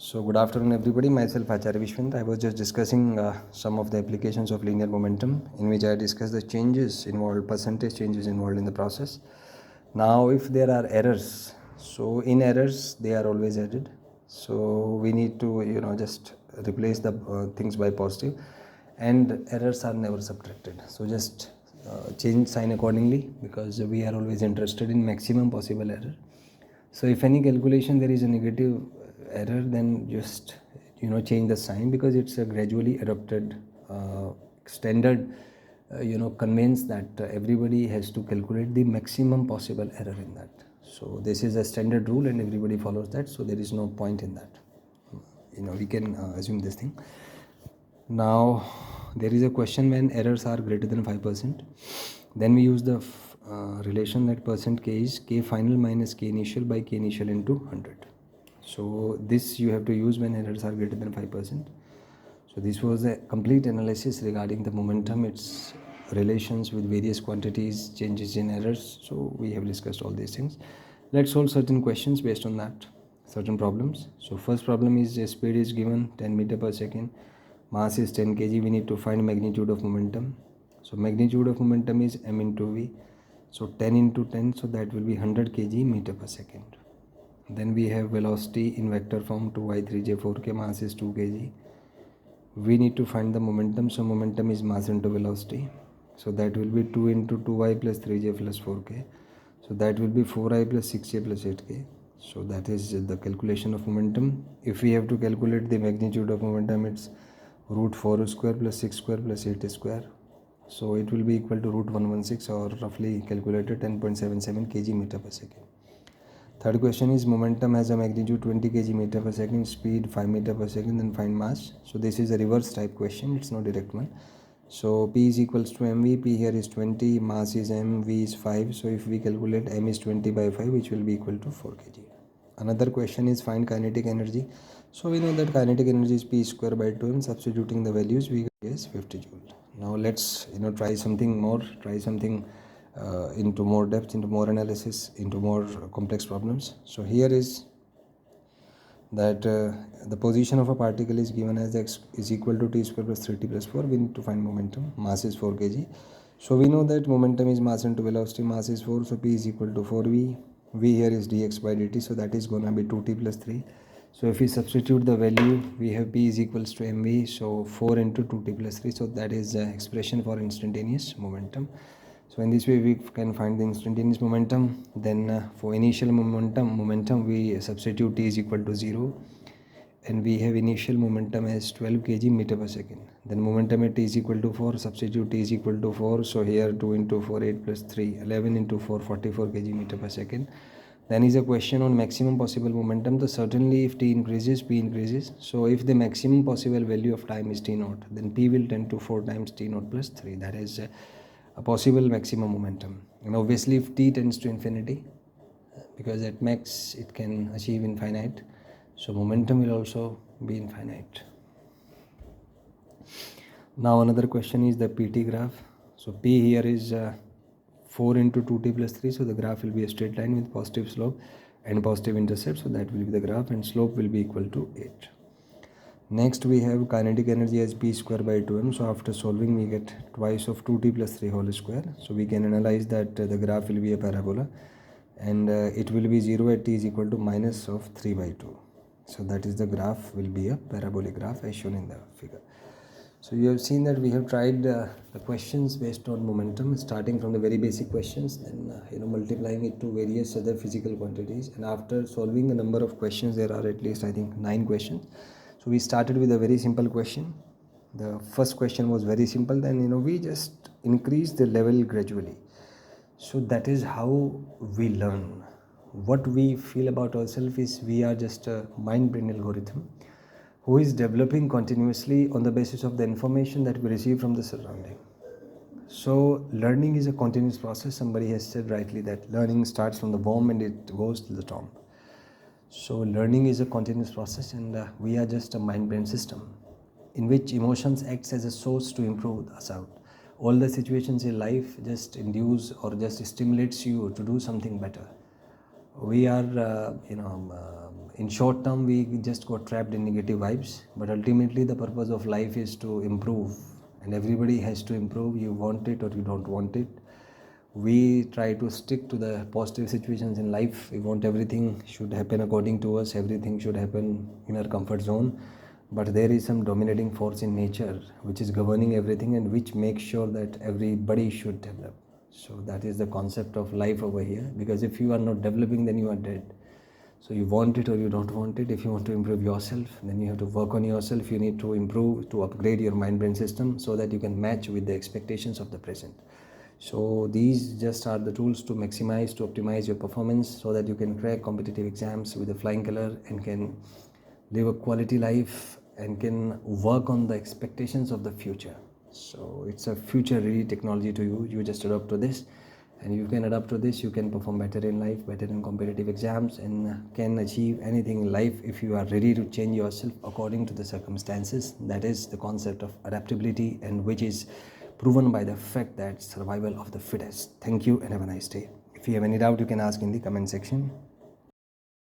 So good afternoon everybody, myself Acharya Vishvendra. I was just discussing some of the applications of linear momentum, in which I discussed the changes involved, percentage changes involved in the process. Now if there are errors, so in errors they are always added. So we need to just replace the things by positive, and errors are never subtracted. So just change sign accordingly, because we are always interested in maximum possible error. So if any calculation there is a negative error, then just change the sign, because it's a gradually adopted standard convenes that everybody has to calculate the maximum possible error in that. So this is a standard rule and everybody follows that, so there is no point in that. We can assume this thing. Now there is a question when errors are greater than 5%, then we use the relation that percent k is k final minus k initial by k initial into 100. So this you have to use when errors are greater than 5%. So this was a complete analysis regarding the momentum, its relations with various quantities, changes in errors. So we have discussed all these things. Let's solve certain questions based on that, certain problems. So first problem is speed is given 10 meter per second, mass is 10 kg. We need to find magnitude of momentum. So magnitude of momentum is m into v. So 10 into 10, so that will be 100 kg meter per second. Then we have velocity in vector form 2y 3j 4k, mass is 2 kg. We need to find the momentum. So momentum is mass into velocity. So that will be 2 into 2y plus 3j plus 4k. So that will be 4i plus 6j plus 8k. So that is the calculation of momentum. If we have to calculate the magnitude of momentum, it's root 4 square plus 6 square plus 8 square. So it will be equal to root 116, or roughly calculated 10.77 kg meter per second. Third question is momentum has a magnitude 20 kg meter per second, speed 5 meter per second, then find mass. So this is a reverse type question, it's not direct one. So P is equals to mv, P here is 20, mass is m, v is 5. So if we calculate m is 20 by 5, which will be equal to 4 kg. Another question is find kinetic energy. So we know that kinetic energy is P square by 2, and substituting the values we get 50 joule. Now let's try something more, into more depth, into more analysis, into more complex problems. So here is that the position of a particle is given as x is equal to t square plus 3t plus 4. We need to find momentum. Mass is 4 kg. So we know that momentum is mass into velocity. Mass is 4, so p is equal to 4v. V here is dx by dt, so that is going to be 2t plus 3. So if we substitute the value, we have p is equals to mv, so 4 into 2t plus 3. So that is the expression for instantaneous momentum. So in this way we can find the instantaneous momentum. Then for initial momentum we substitute t is equal to 0, and we have initial momentum as 12 kg meter per second. Then momentum at t is equal to 4, substitute t is equal to 4. So here 2 into 4, 8 plus 3, 11 into 4, 44 kg meter per second. Then is a question on maximum possible momentum. So certainly if t increases, p increases. So if the maximum possible value of time is t naught, then p will tend to 4 times t naught plus 3. That is a possible maximum momentum. And obviously if t tends to infinity, because at max it can achieve infinite, so momentum will also be infinite. Now another question is the pt graph. So p here is 4 into 2t plus 3, so the graph will be a straight line with positive slope and positive intercept, so that will be the graph, and slope will be equal to 8. Next we have kinetic energy as p square by 2m. So after solving we get twice of 2t plus 3 whole square. So we can analyze that the graph will be a parabola, and it will be 0 at t is equal to minus of 3 by 2. So that is the graph will be a parabolic graph as shown in the figure. So you have seen that we have tried the questions based on momentum, starting from the very basic questions, then multiplying it to various other physical quantities, and after solving a number of questions, there are at least I think 9 questions. So we started with a very simple question. The first question was very simple, then we just increase the level gradually. So that is how we learn. What we feel about ourselves is we are just a mind-brain algorithm who is developing continuously on the basis of the information that we receive from the surrounding. So learning is a continuous process. Somebody has said rightly that learning starts from the womb and it goes to the tomb. So learning is a continuous process, and we are just a mind-brain system in which emotions acts as a source to improve us out. All the situations in life just induce or just stimulates you to do something better. We are in short term we just got trapped in negative vibes, but ultimately the purpose of life is to improve, and everybody has to improve. You want it or you don't want it. We try to stick to the positive situations in life. We want everything should happen according to us, everything should happen in our comfort zone, but there is some dominating force in nature which is governing everything and which makes sure that everybody should develop. So that is the concept of life over here, because if you are not developing, then you are dead. So you want it or you don't want it. If you want to improve yourself, then you have to work on yourself. You need to improve, to upgrade your mind brain system so that you can match with the expectations of the present. So these just are the tools to maximize, to optimize your performance so that you can crack competitive exams with a flying color and can live a quality life and can work on the expectations of the future. So it's a future ready technology to you. You just adopt to this, and you can adapt to this. You can perform better in life, better in competitive exams, and can achieve anything in life if you are ready to change yourself according to the circumstances. That is the concept of adaptability, and which is proven by the fact that survival of the fittest. Thank you and have a nice day. If you have any doubt, you can ask in the comment section.